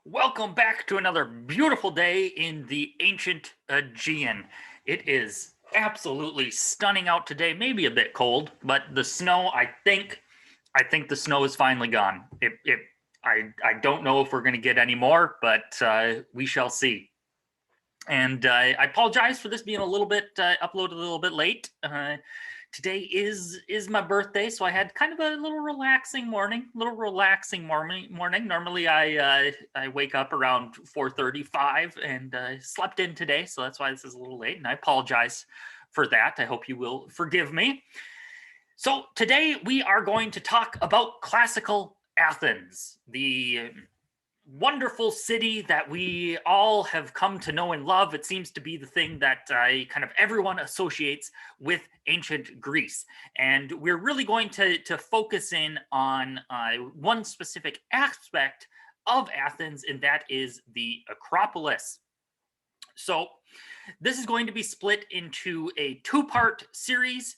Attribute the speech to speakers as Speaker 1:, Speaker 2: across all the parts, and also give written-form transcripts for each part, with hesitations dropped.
Speaker 1: Welcome back to another beautiful day in the ancient Aegean. It is absolutely stunning out today, maybe a bit cold, but the snow, I think the snow is finally gone. I don't know if we're going to get any more, but we shall see. And I apologize for this being a little bit uploaded a little bit late. Today is my birthday, so I had kind of a little relaxing morning. Normally, I wake up around 4:35 and slept in today, so that's why this is a little late. And I apologize for that. I hope you will forgive me. So today we are going to talk about classical Athens, the wonderful city that we all have come to know and love. It seems to be the thing that kind of everyone associates with ancient Greece. And we're really going to focus in on one specific aspect of Athens, and that is the Acropolis. So this is going to be split into a two-part series.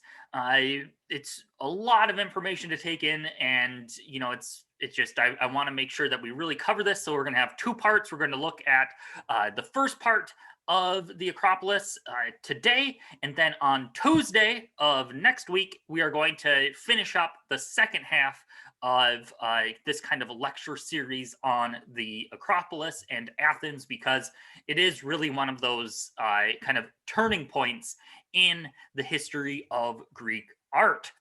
Speaker 1: It's a lot of information to take in, and it's just I want to make sure that we really cover this. So we're going to have two parts. We're going to look at the first part of the Acropolis today, and then on Tuesday of next week we are going to finish up the second half of this kind of a lecture series on the Acropolis and Athens, because it is really one of those kind of turning points in the history of Greek art.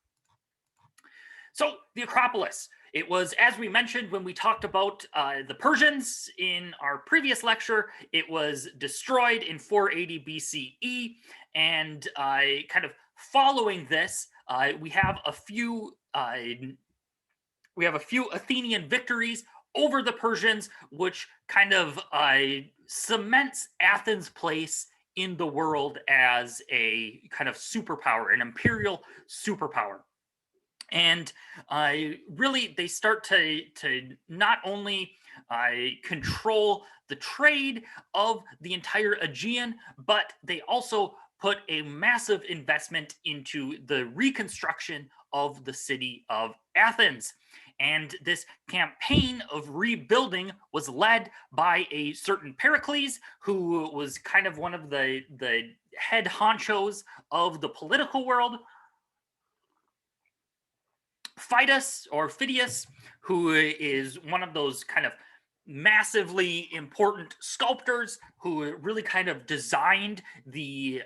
Speaker 1: So the Acropolis, it was, as we mentioned when we talked about the Persians in our previous lecture, it was destroyed in 480 BCE, and kind of following this, we have a few Athenian victories over the Persians, which kind of cements Athens' place in the world as a kind of superpower, an imperial superpower. And really, they start to not only control the trade of the entire Aegean, but they also put a massive investment into the reconstruction of the city of Athens. And this campaign of rebuilding was led by a certain Pericles, who was kind of one of the head honchos of the political world. Phidias, who is one of those kind of massively important sculptors who really kind of designed the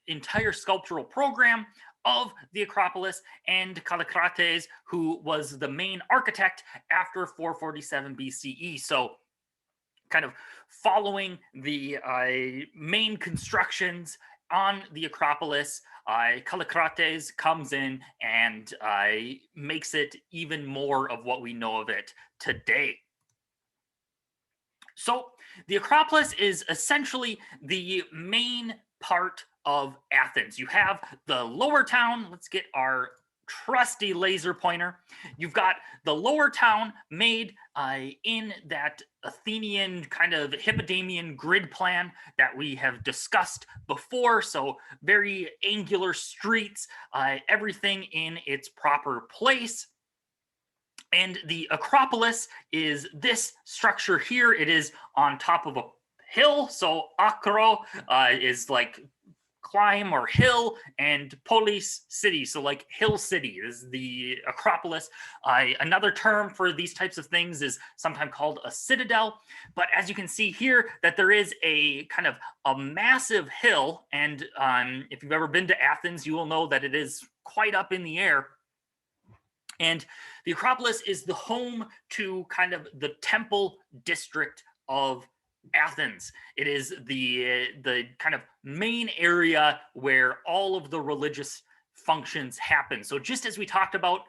Speaker 1: entire sculptural program of the Acropolis, and Callicrates, who was the main architect after 447 BCE. So kind of following the main constructions on the Acropolis, Callicrates comes in and makes it even more of what we know of it today. So the Acropolis is essentially the main part of Athens. You have the lower town. Let's get our trusty laser pointer. You've got the lower town made in that Athenian kind of Hippodamian grid plan that we have discussed before. So very angular streets, everything in its proper place. And the Acropolis is this structure here. It is on top of a hill. So acro is like climb or hill, and polis, city. So like hill city is the Acropolis. Another term for these types of things is sometimes called a citadel. But as you can see here, that there is a kind of a massive hill. And if you've ever been to Athens, you will know that it is quite up in the air. And the Acropolis is the home to kind of the temple district of Athens. It is the kind of main area where all of the religious functions happen. So just as we talked about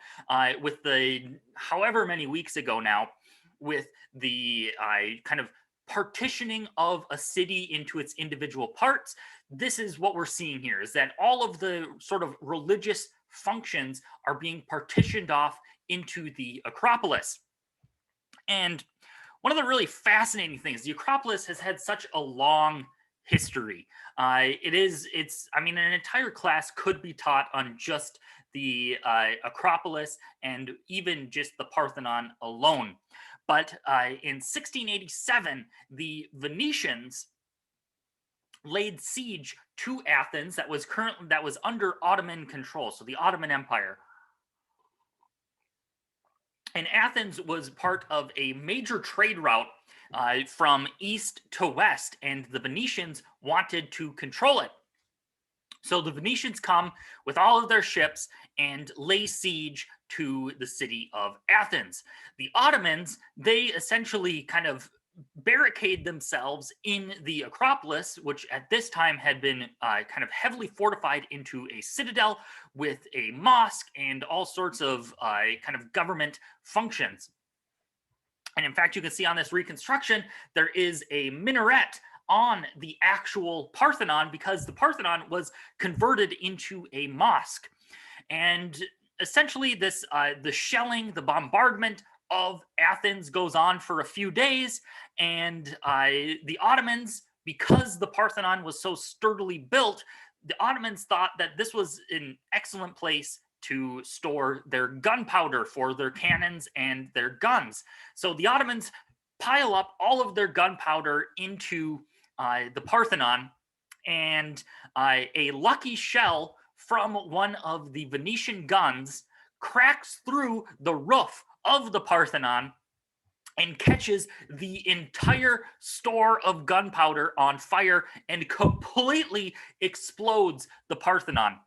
Speaker 1: with the however many weeks ago now, with the kind of partitioning of a city into its individual parts, this is what we're seeing here, is that all of the sort of religious functions are being partitioned off into the Acropolis. And one of the really fascinating things, the Acropolis has had such a long history. I mean, an entire class could be taught on just the Acropolis and even just the Parthenon alone. But in 1687, the Venetians laid siege to Athens that was under Ottoman control, so the Ottoman Empire. And Athens was part of a major trade route from east to west, and the Venetians wanted to control it. So the Venetians come with all of their ships and lay siege to the city of Athens. The Ottomans, they essentially kind of barricade themselves in the Acropolis, which at this time had been kind of heavily fortified into a citadel with a mosque and all sorts of kind of government functions. And in fact, you can see on this reconstruction, there is a minaret on the actual Parthenon because the Parthenon was converted into a mosque. And essentially this the shelling, the bombardment of Athens goes on for a few days, and the Ottomans, because the Parthenon was so sturdily built, the Ottomans thought that this was an excellent place to store their gunpowder for their cannons and their guns. So the Ottomans pile up all of their gunpowder into the Parthenon, and a lucky shell from one of the Venetian guns cracks through the roof of the Parthenon and catches the entire store of gunpowder on fire and completely explodes the Parthenon.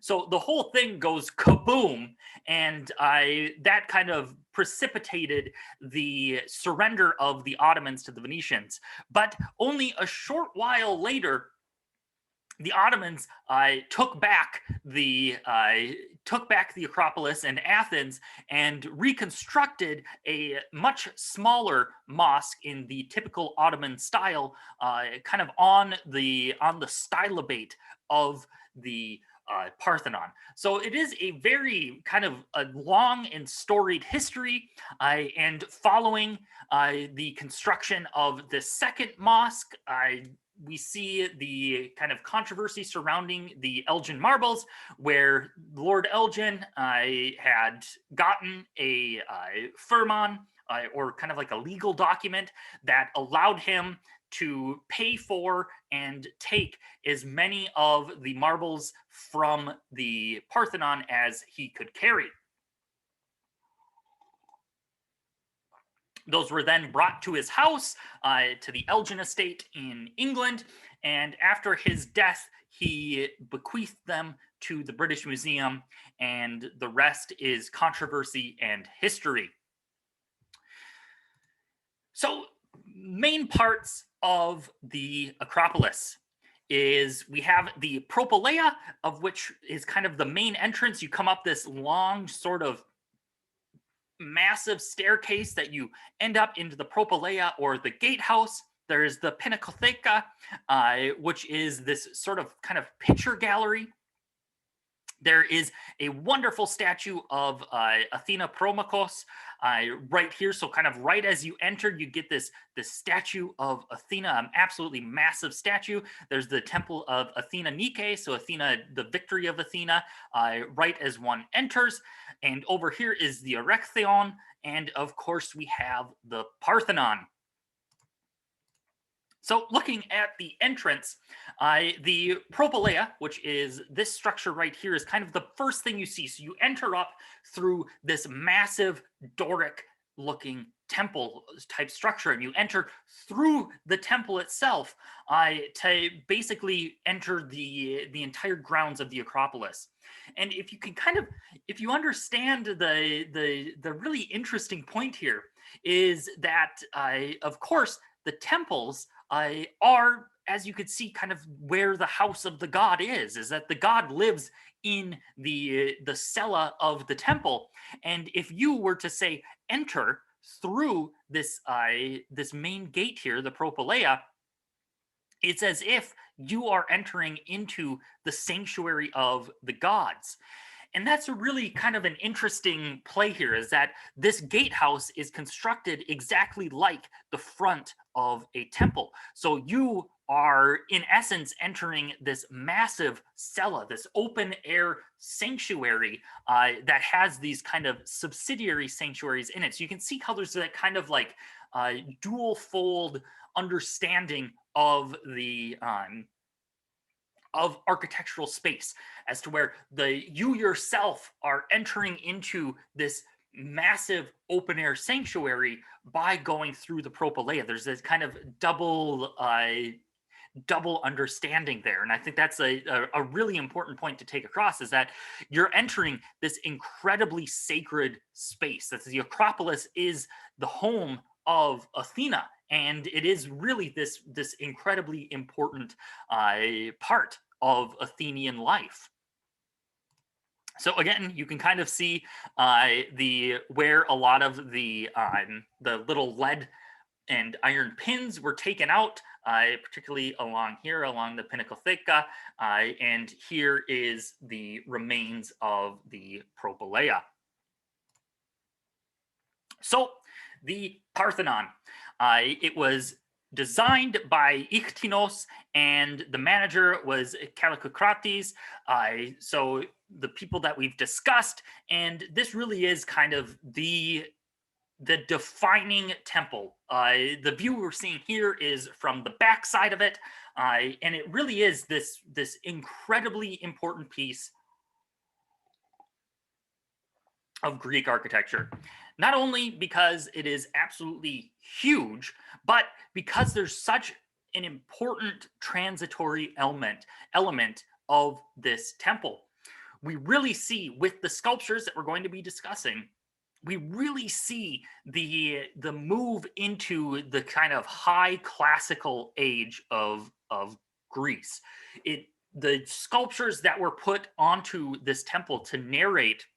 Speaker 1: So the whole thing goes kaboom, and that kind of precipitated the surrender of the Ottomans to the Venetians. But only a short while later, the Ottomans took back the Acropolis and Athens and reconstructed a much smaller mosque in the typical Ottoman style, kind of on the stylobate of the Parthenon. So it is a very kind of a long and storied history, and following the construction of the second mosque, we see the kind of controversy surrounding the Elgin Marbles, where Lord Elgin had gotten a firman, or kind of like a legal document that allowed him to pay for and take as many of the marbles from the Parthenon as he could carry. Those were then brought to his house, to the Elgin estate in England, and after his death, he bequeathed them to the British Museum, and the rest is controversy and history. So, main parts of the Acropolis is we have the Propylaea, of which is kind of the main entrance. You come up this long sort of massive staircase that you end up into the Propylaea or the gatehouse. There's the Pinacotheca, which is this sort of kind of picture gallery. There is a wonderful statue of Athena Promachos right here. So kind of right as you enter, you get this statue of Athena, an absolutely massive statue. There's the temple of Athena Nike, so Athena, the victory of Athena, right as one enters. And over here is the Erechtheion, and of course we have the Parthenon. So looking at the entrance, the Propylaea, which is this structure right here, is kind of the first thing you see. So you enter up through this massive Doric-looking temple type structure, and you enter through the temple itself to basically enter the entire grounds of the Acropolis. And if you can if you understand the really interesting point here is that, of course, the temples are, as you could see, kind of where the house of the god is that the god lives in the cella of the temple. And if you were to say enter through this main gate here, the Propylaea, it's as if you are entering into the sanctuary of the gods. And that's a really kind of an interesting play here, is that this gatehouse is constructed exactly like the front of a temple. So you are in essence entering this massive cella, this open air sanctuary that has these kind of subsidiary sanctuaries in it. So you can see how there's that kind of like dual fold understanding of the of architectural space, as to where you yourself are entering into this massive open air sanctuary by going through the propylaea. There's this kind of double understanding there, and I think that's a really important point to take across, is that you're entering this incredibly sacred space. That the Acropolis is the home of Athena, and it is really this incredibly important part of Athenian life. So again, you can kind of see where a lot of the little lead and iron pins were taken out, particularly along here, along the Pinacotheca, and here is the remains of the propylaea. So the Parthenon, it was designed by Ichthyonos, and the manager was Callicocrates. So the people that we've discussed, and this really is kind of the defining temple. The view we're seeing here is from the back side of it, and it really is this incredibly important piece of Greek architecture. Not only because it is absolutely huge, but because there's such an important transitory element of this temple. We really see, with the sculptures that we're going to be discussing, we really see the move into the kind of high classical age of Greece. The sculptures that were put onto this temple to narrate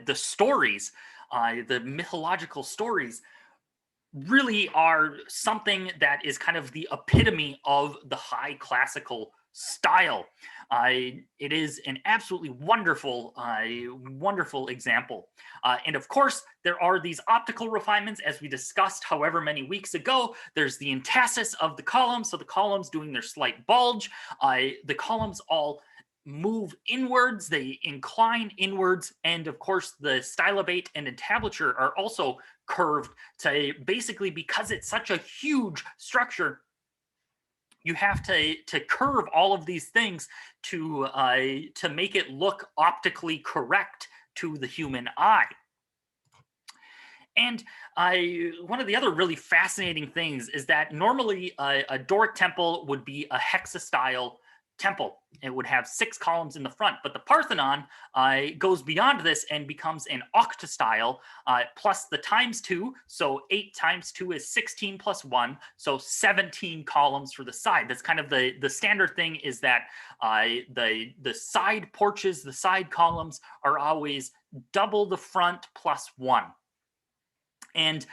Speaker 1: the stories, the mythological stories, really are something that is kind of the epitome of the high classical style. It is an absolutely wonderful, wonderful example. And of course, there are these optical refinements, as we discussed however many weeks ago. There's the entasis of the columns, so the columns doing their slight bulge. The columns all move inwards, they incline inwards, and of course the stylobate and entablature are also curved to basically, because it's such a huge structure, you have to curve all of these things to make it look optically correct to the human eye. And one of the other really fascinating things is that normally a Doric temple would be a hexastyle temple. It would have 6 columns in the front, but the Parthenon goes beyond this and becomes an octastyle, plus the × 2. So 8 × 2 is 16 plus 1, so 17 columns for the side. That's kind of the standard thing, is that the side porches, the side columns are always double the front plus 1. And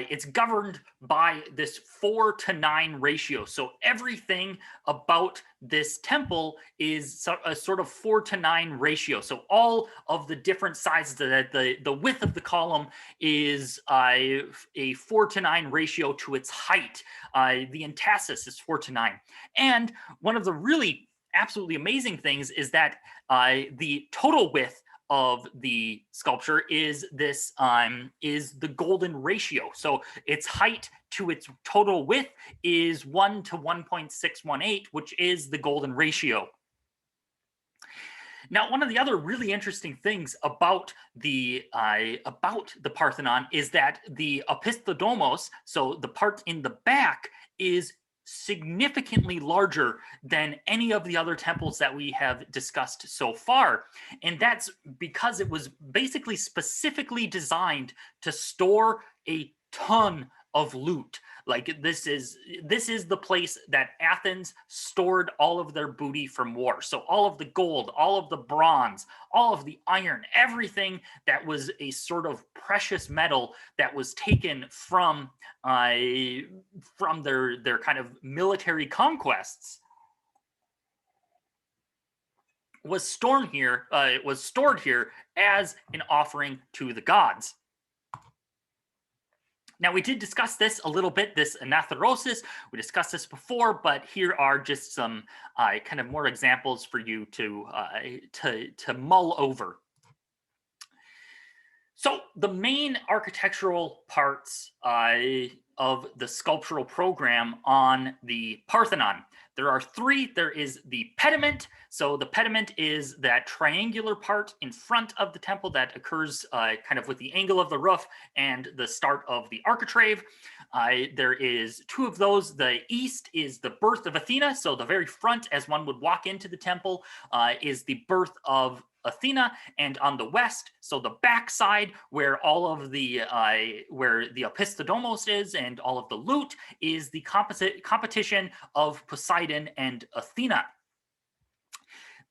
Speaker 1: it's governed by this 4:9 ratio. So everything about this temple is a sort of 4:9 ratio. So all of the different sizes, the width of the column is a 4:9 ratio to its height. The entasis is 4:9. And one of the really absolutely amazing things is that the total width of the sculpture is this is the golden ratio. So its height to its total width is 1 to 1.618, which is the golden ratio. Now, one of the other really interesting things about the Parthenon is that the Apistodomos, so the part in the back, is significantly larger than any of the other temples that we have discussed so far. And that's because it was basically specifically designed to store a ton of loot. Like this is the place that Athens stored all of their booty from war. So all of the gold, all of the bronze, all of the iron, everything that was a sort of precious metal that was taken from their kind of military conquests was stored here. It was stored here as an offering to the gods. Now, we did discuss this a little bit, this anathyrosis. We discussed this before, but here are just some kind of more examples for you to mull over. So the main architectural parts of the sculptural program on the Parthenon, there are three. There is the pediment. So the pediment is that triangular part in front of the temple that occurs kind of with the angle of the roof and the start of the architrave. There is two of those. The east is the birth of Athena. So the very front, as one would walk into the temple, is the birth of Athena, and on the west, so the back side where all of the where the Apistodomos is and all of the loot, is the competition of Poseidon and Athena.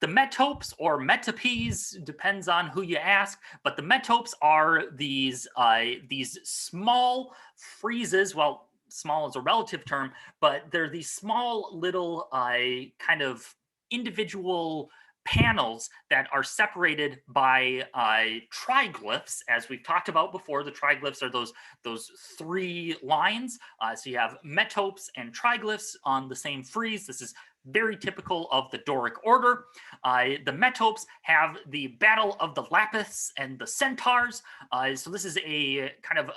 Speaker 1: The metopes or metopes depends on who you ask, but the metopes are these small friezes. Well, small is a relative term, but they're these small little kind of individual panels that are separated by triglyphs, as we've talked about before. The triglyphs are those three lines. So you have metopes and triglyphs on the same frieze. This is very typical of the Doric order. The metopes have the battle of the Lapis and the Centaurs. So this is a kind of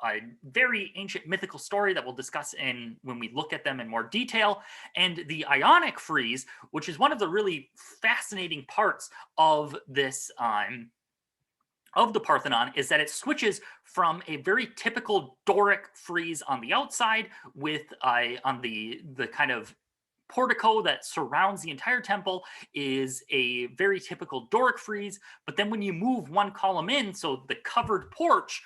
Speaker 1: a very ancient mythical story that we'll discuss when we look at them in more detail. And the Ionic Freeze, which is one of the really fascinating parts of this of the Parthenon, is that it switches from a very typical Doric frieze on the outside with on the kind of portico that surrounds the entire temple is a very typical Doric frieze, but then when you move one column in, so the covered porch,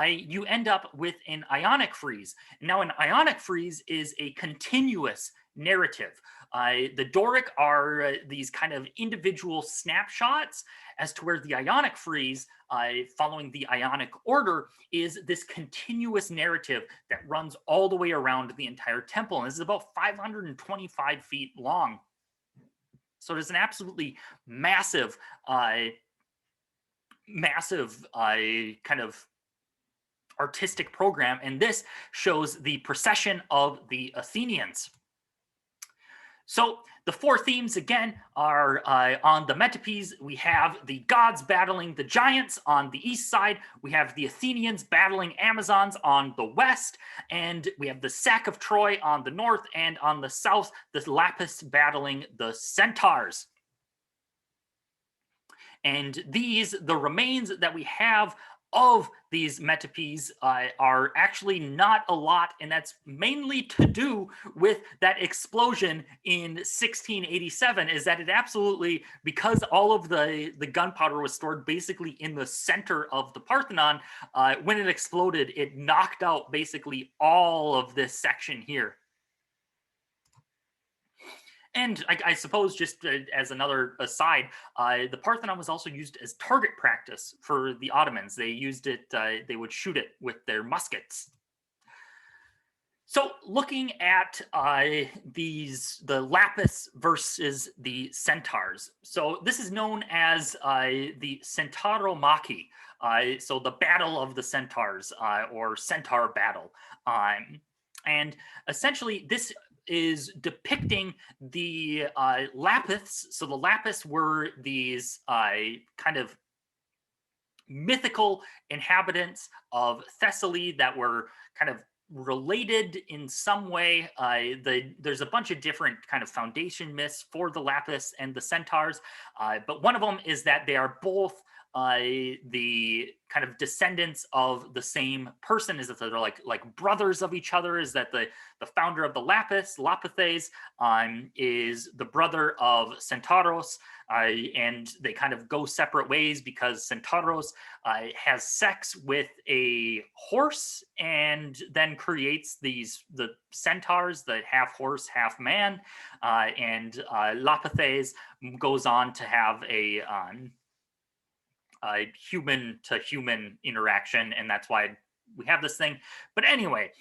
Speaker 1: you end up with an Ionic frieze. Now, an Ionic frieze is a continuous narrative. The Doric are these kind of individual snapshots, as to where the Ionic frieze, following the Ionic order, is this continuous narrative that runs all the way around the entire temple. And this is about 525 feet long. So there's an absolutely massive, kind of artistic program. And this shows the procession of the Athenians. So the four themes, again, are on the metopes. We have the gods battling the giants on the east side. We have the Athenians battling Amazons on the west. And we have the sack of Troy on the north. And on the south, the Lapis battling the Centaurs. And the remains that we have of these metopes are actually not a lot, and that's mainly to do with that explosion in 1687, is that it absolutely, because all of the gunpowder was stored basically in the center of the Parthenon, when it exploded, it knocked out basically all of this section here. And I suppose, just as another aside, the Parthenon was also used as target practice for the Ottomans. They used it, they would shoot it with their muskets. So looking at the Lapis versus the Centaurs. So this is known as the Centauromachi. So the Battle of the Centaurs, or Centaur Battle. And essentially this is depicting the Lapis. So the Lapis were these kind of mythical inhabitants of Thessaly that were kind of related in some way. There's a bunch of different kind of foundation myths for the Lapis and the Centaurs, but one of them is that they are both the kind of descendants of the same person, is that they're like brothers of each other, is that the founder of the Lapis, Lapithes, is the brother of Centauros, and they kind of go separate ways because Centauros has sex with a horse and then creates the centaurs, the half horse, half man, and Lapithes goes on to have a human to human interaction, and that's why we have this thing. But anyway,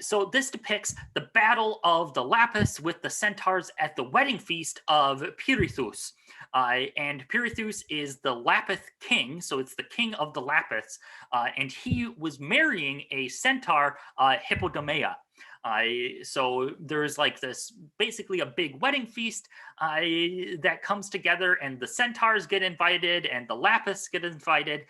Speaker 1: so this depicts the battle of the Lapis with the Centaurs at the wedding feast of Pirithous. And Pirithous is the Lapith king, so it's the king of the Lapis, and he was marrying a Centaur, Hippodomea. So there's like this basically a big wedding feast that comes together, and the Centaurs get invited and the Lapis get invited,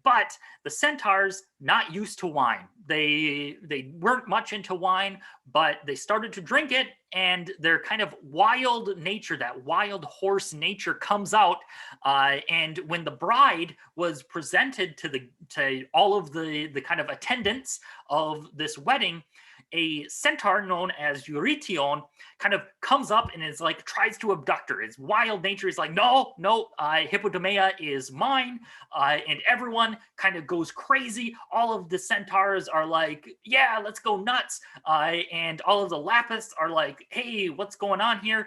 Speaker 1: but the Centaurs not used to wine. They weren't much into wine, but they started to drink it, and their kind of wild nature, that wild horse nature, comes out. And when the bride was presented to all of the kind of attendants of this wedding, a centaur known as Eurytion kind of comes up and is like, tries to abduct her. His wild nature is like, no, Hippodomea is mine. And everyone kind of goes crazy. All of the centaurs are like, yeah, let's go nuts. And all of the Lapis are like, hey, what's going on here?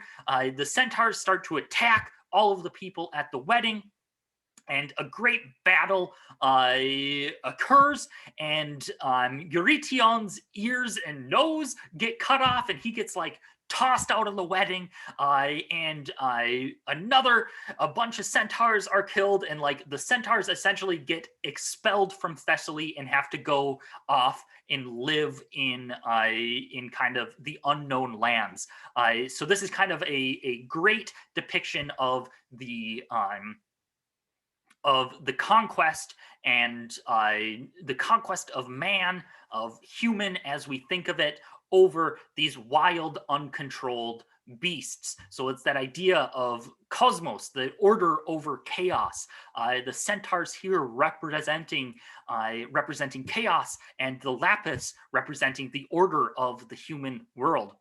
Speaker 1: The centaurs start to attack all of the people at the wedding, and a great battle occurs, and Eurytion's ears and nose get cut off, and he gets like tossed out of the wedding, and a bunch of centaurs are killed, and like the centaurs essentially get expelled from Thessaly and have to go off and live in kind of the unknown lands. So this is kind of a great depiction of the conquest and the conquest of man, of human as we think of it, over these wild, uncontrolled beasts. So it's that idea of cosmos, the order over chaos. The centaurs here representing chaos, and the Lapis representing the order of the human world.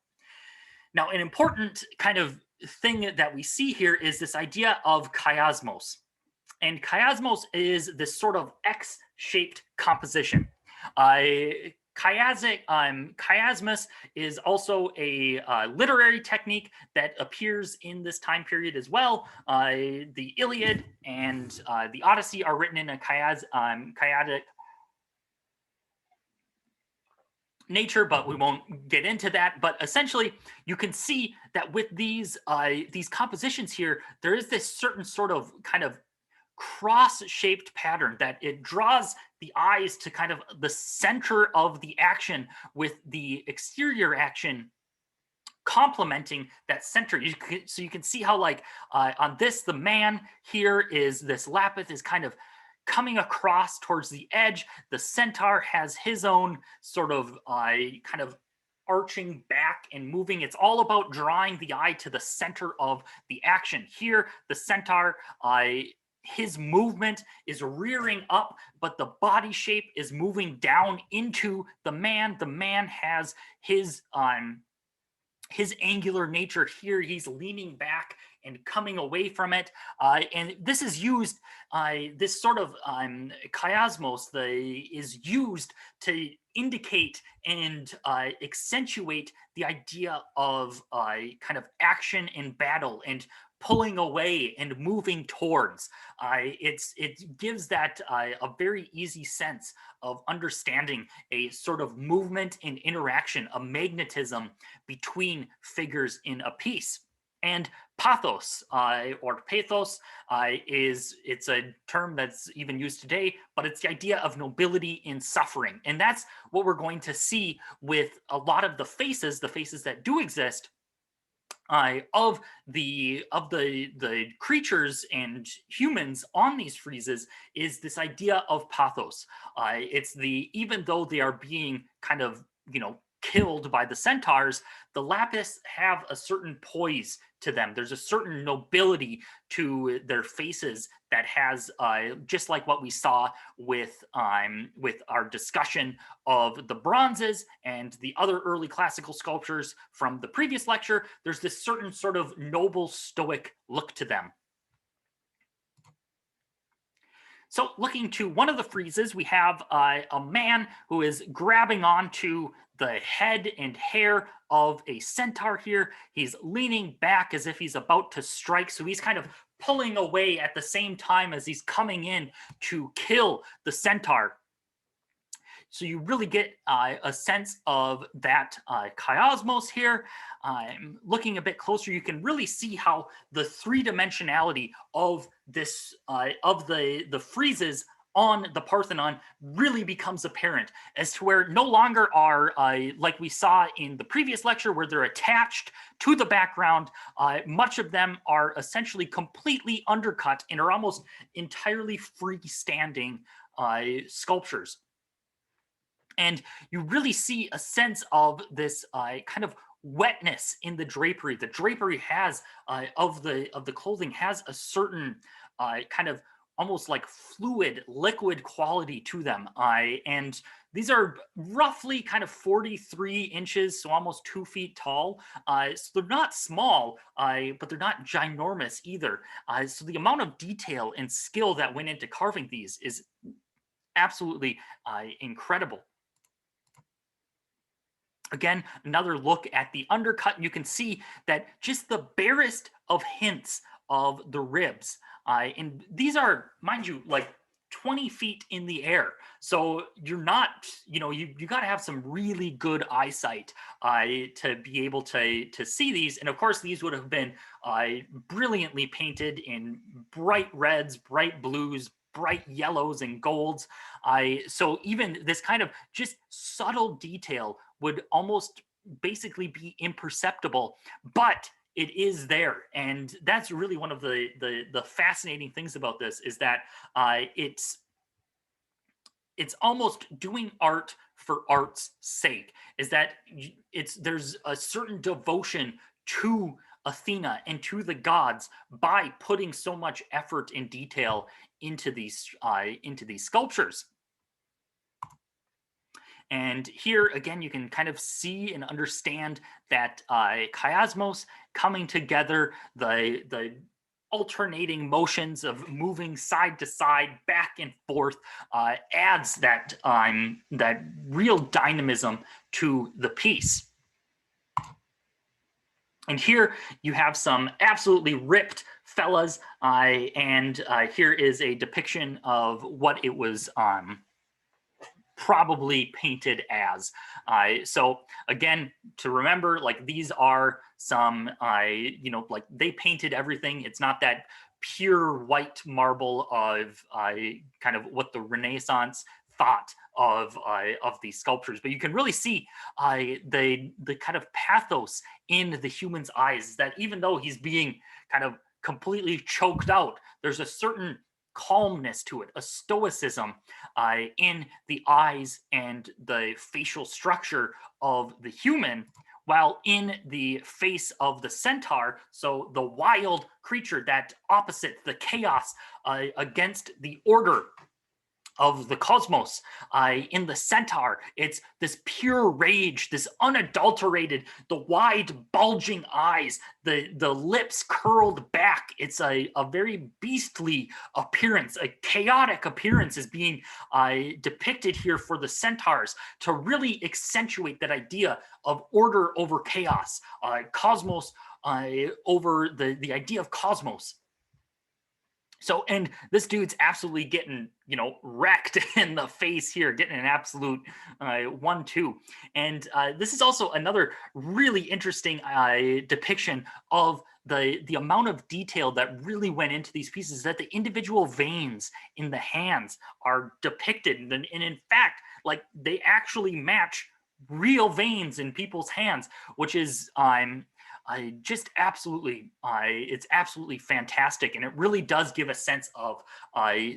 Speaker 1: Now, an important kind of thing that we see here is this idea of chiasmos. And chiasmos is this sort of X-shaped composition. Chiasmus is also a literary technique that appears in this time period as well. The Iliad and the Odyssey are written in a chiadic nature, but we won't get into that. But essentially, you can see that with these compositions here, there is this certain sort of kind of cross-shaped pattern that it draws the eyes to kind of the center of the action, with the exterior action complementing that center. So you can see how like on this, the man here is this Lapith is kind of coming across towards the edge. The centaur has his own sort of kind of arching back and moving. It's all about drawing the eye to the center of the action. Here, the centaur, his movement is rearing up, but the body shape is moving down into the man. The man has his angular nature here. He's leaning back and coming away from it. And this is used, this sort of chiasmos is used to indicate and accentuate the idea of kind of action and battle and pulling away and moving towards. It gives that a very easy sense of understanding a sort of movement and interaction, a magnetism between figures in a piece. And pathos or pathos it's a term that's even used today, but it's the idea of nobility in suffering. And that's what we're going to see with a lot of the faces that do exist of the creatures and humans on these friezes, is this idea of pathos. It's even though they are being kind of, killed by the centaurs, the Lapis have a certain poise to them. There's a certain nobility to their faces that has, just like what we saw with our discussion of the bronzes and the other early classical sculptures from the previous lecture, there's this certain sort of noble stoic look to them. So looking to one of the friezes, we have a man who is grabbing onto the head and hair of a centaur here. He's leaning back as if he's about to strike. So he's kind of pulling away at the same time as he's coming in to kill the centaur. so you really get a sense of that chiasmos here. Looking a bit closer, you can really see how the three-dimensionality of this of the friezes on the Parthenon really becomes apparent, as to where no longer are, like we saw in the previous lecture, where they're attached to the background. Much of them are essentially completely undercut and are almost entirely freestanding sculptures. And you really see a sense of this kind of wetness in the drapery. The drapery has of the clothing has a certain kind of almost like fluid, liquid quality to them. And these are roughly kind of 43 inches, so almost 2 feet tall. So they're not small, but they're not ginormous either. So the amount of detail and skill that went into carving these is absolutely incredible. Again, another look at the undercut, and you can see that just the barest of hints of the ribs. And these are, mind you, like 20 feet in the air. So you're not, you got to have some really good eyesight to be able to see these. And of course, these would have been brilliantly painted in bright reds, bright blues, bright yellows and golds. So even this kind of just subtle detail would almost basically be imperceptible, but it is there. And that's really one of the fascinating things about this, is that it's almost doing art for art's sake, is that there's a certain devotion to Athena and to the gods by putting so much effort and detail into these sculptures. And here again, you can kind of see and understand that chiasmos coming together, the alternating motions of moving side to side, back and forth, adds that real dynamism to the piece. And here you have some absolutely ripped fellas, and here is a depiction of what it was probably painted as. So again, to remember, like, these are some, like, they painted everything. It's not that pure white marble of kind of what the Renaissance thought of these sculptures, but you can really see the kind of pathos in the human's eyes, that even though he's being kind of completely choked out, there's a certain calmness to it, a stoicism in the eyes and the facial structure of the human, while in the face of the centaur, so the wild creature, that opposite, the chaos against the order of the cosmos, in the centaur, it's this pure rage, this unadulterated, the wide bulging eyes, the lips curled back. It's a very beastly appearance, a chaotic appearance is being depicted here for the centaurs, to really accentuate that idea of order over chaos, cosmos over the idea of cosmos. So, and this dude's absolutely getting, wrecked in the face here, getting an absolute 1-2. And this is also another really interesting depiction of the amount of detail that really went into these pieces, that the individual veins in the hands are depicted. And in fact, like, they actually match real veins in people's hands, which is just absolutely, it's absolutely fantastic. And it really does give a sense of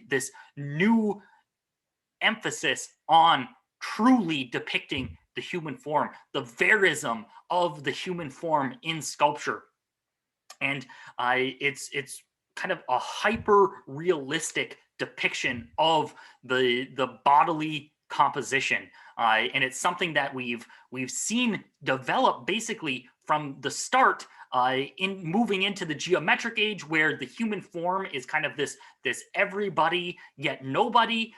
Speaker 1: this new emphasis on truly depicting the human form, the verism of the human form in sculpture. And it's kind of a hyper realistic depiction of the bodily composition. And it's something that we've seen develop basically from the start, in moving into the geometric age, where the human form is kind of this everybody yet nobody.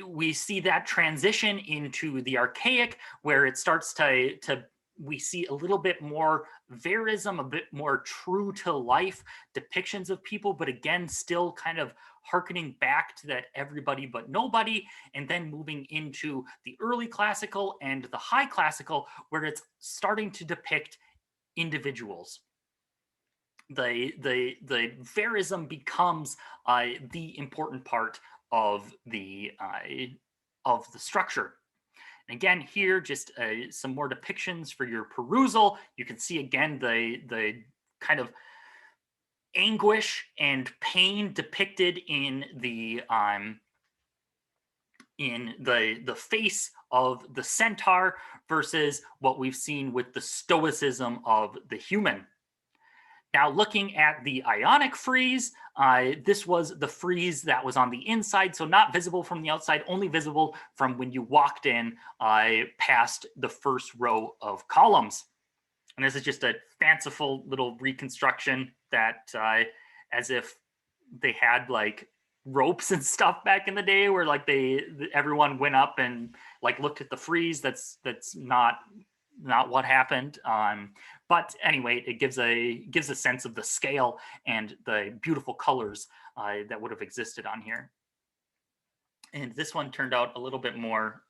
Speaker 1: We see that transition into the archaic, where it starts to we see a little bit more verism, a bit more true to life depictions of people, but again, still kind of harkening back to that everybody but nobody, and then moving into the early classical and the high classical, where it's starting to depict individuals. The verism becomes the important part of the structure. And again, here, just some more depictions for your perusal. You can see again the kind of anguish and pain depicted in the face of the centaur versus what we've seen with the stoicism of the human. Now, looking at the Ionic Freeze, this was the frieze that was on the inside, so not visible from the outside, only visible from when you walked in past the first row of columns. And this is just a fanciful little reconstruction that, as if they had like ropes and stuff back in the day, where like everyone went up and like looked at the frieze. That's not what happened. But anyway, it gives a sense of the scale and the beautiful colors that would have existed on here. And this one turned out a little bit more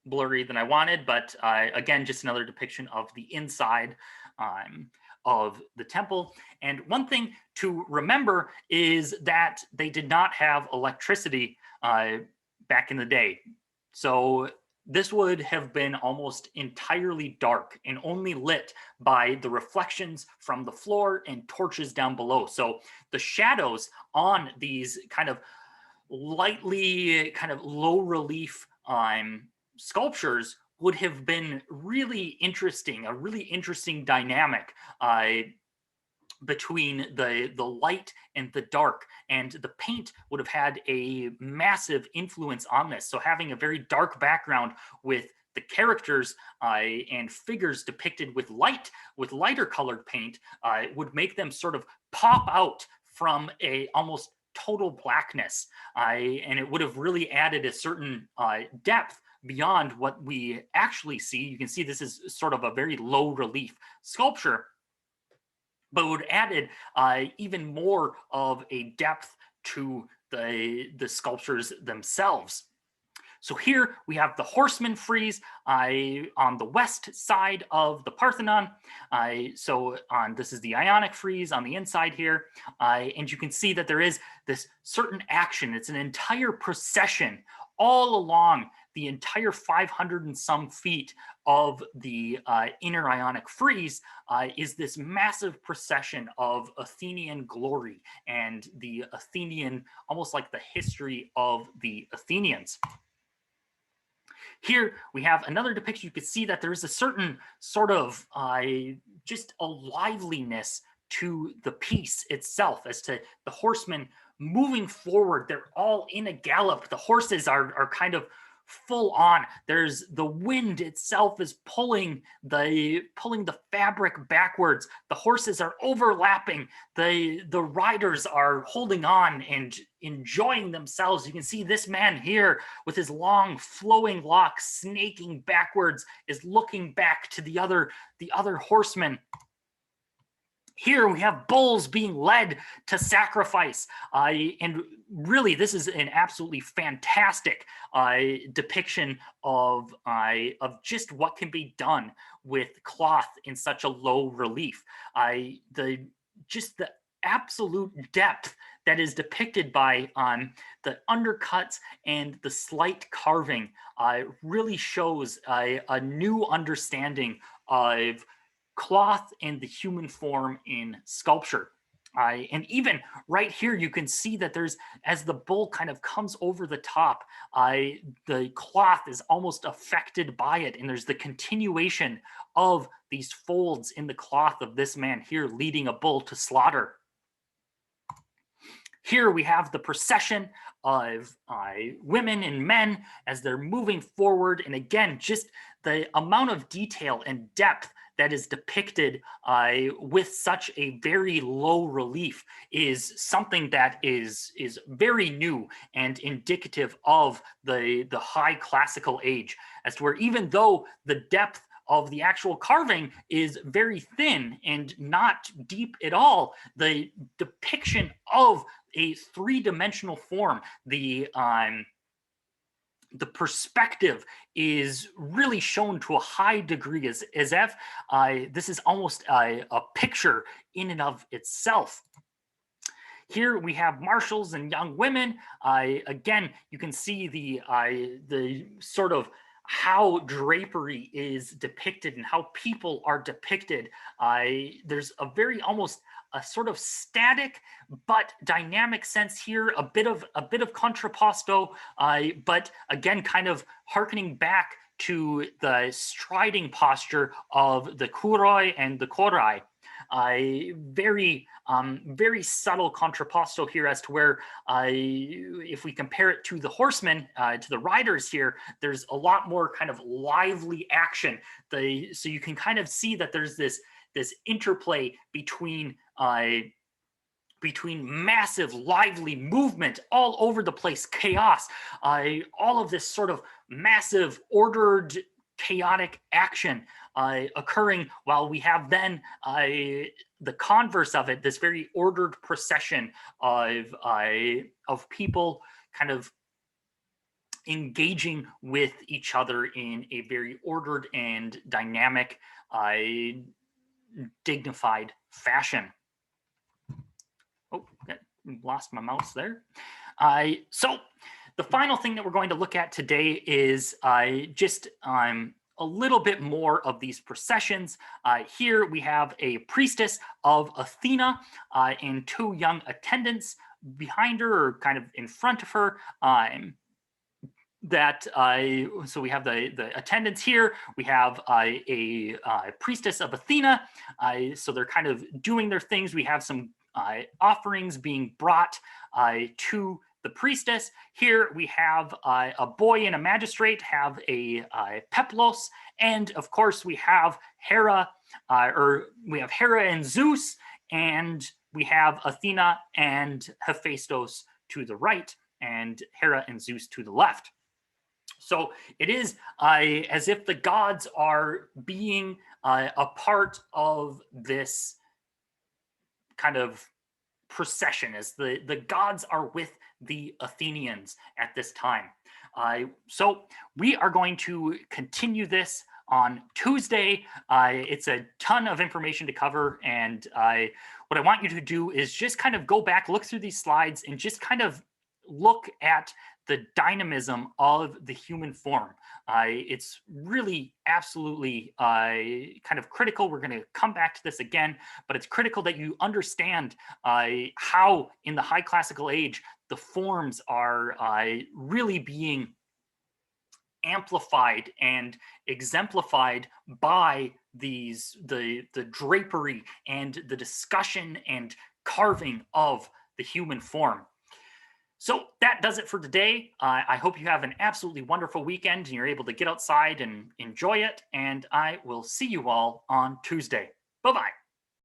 Speaker 1: blurry than I wanted, but again, just another depiction of the inside of the temple. And one thing to remember is that they did not have electricity back in the day. So this would have been almost entirely dark and only lit by the reflections from the floor and torches down below. So the shadows on these kind of lightly kind of low relief sculptures would have been really interesting, a really interesting dynamic between the light and the dark, and the paint would have had a massive influence on this. So having a very dark background with the characters and figures depicted with lighter colored paint would make them sort of pop out from a almost total blackness, and it would have really added a certain depth beyond what we actually see. You can see this is sort of a very low relief sculpture, but it would have added even more of a depth to the sculptures themselves. So here we have the horseman frieze on the west side of the Parthenon. This is the Ionic Freeze on the inside here. And you can see that there is this certain action. It's an entire procession all along the entire 500 and some feet of the inner Ionic Freeze is this massive procession of Athenian glory and the Athenian, almost like the history of the Athenians. Here we have another depiction. You can see that there is a certain sort of just a liveliness to the piece itself, as to the horsemen moving forward. They're all in a gallop. The horses are kind of full on. There's the wind itself is pulling the fabric backwards. The horses are overlapping. The riders are holding on and enjoying themselves. You can see this man here with his long flowing locks snaking backwards is looking back to the other horsemen. Here we have bulls being led to sacrifice, and really this is an absolutely fantastic depiction of just what can be done with cloth in such a low relief. The absolute depth that is depicted by the undercuts and the slight carving really shows a new understanding of cloth and the human form in sculpture. And even right here, you can see that there's, as the bull kind of comes over the top, the cloth is almost affected by it. And there's the continuation of these folds in the cloth of this man here leading a bull to slaughter. Here we have the procession of women and men as they're moving forward. And again, just the amount of detail and depth that is depicted with such a very low relief is something that is very new and indicative of the high classical age, as to where even though the depth of the actual carving is very thin and not deep at all, the depiction of a three-dimensional form. The perspective is really shown to a high degree, as if this is almost a picture in and of itself. Here we have marshals and young women. Again, you can see the sort of how drapery is depicted and how people are depicted. There's a very almost a sort of static but dynamic sense here, a bit of contrapposto, but again, kind of harkening back to the striding posture of the kuroi and the korai. Very subtle contrapposto here as to where, if we compare it to the horsemen, to the riders here, there's a lot more kind of lively action. So you can kind of see that there's this interplay between massive lively movement all over the place, chaos, all of this sort of massive ordered chaotic action occurring, while we have then the converse of it, this very ordered procession of people kind of engaging with each other in a very ordered and dynamic, dignified fashion. Oh, lost my mouse there. So the final thing that we're going to look at today is just a little bit more of these processions. Here we have a priestess of Athena and two young attendants behind her, or kind of in front of her. So we have the attendants here. We have a priestess of Athena. So they're kind of doing their things. We have some offerings being brought to the priestess. Here we have a boy and a magistrate, have a peplos, and of course we have Hera, we have Hera and Zeus, and we have Athena and Hephaestus to the right, and Hera and Zeus to the left. So it is as if the gods are being a part of this kind of procession, as the gods are with the Athenians at this time. So we are going to continue this on Tuesday. It's a ton of information to cover, and what I want you to do is just kind of go back, look through these slides, and just kind of look at the dynamism of the human form. It's really absolutely kind of critical. We're going to come back to this again, but it's critical that you understand how in the high classical age, the forms are really being amplified and exemplified by the drapery and the discussion and carving of the human form. So that does it for today. I hope you have an absolutely wonderful weekend and you're able to get outside and enjoy it. And I will see you all on Tuesday. Bye-bye.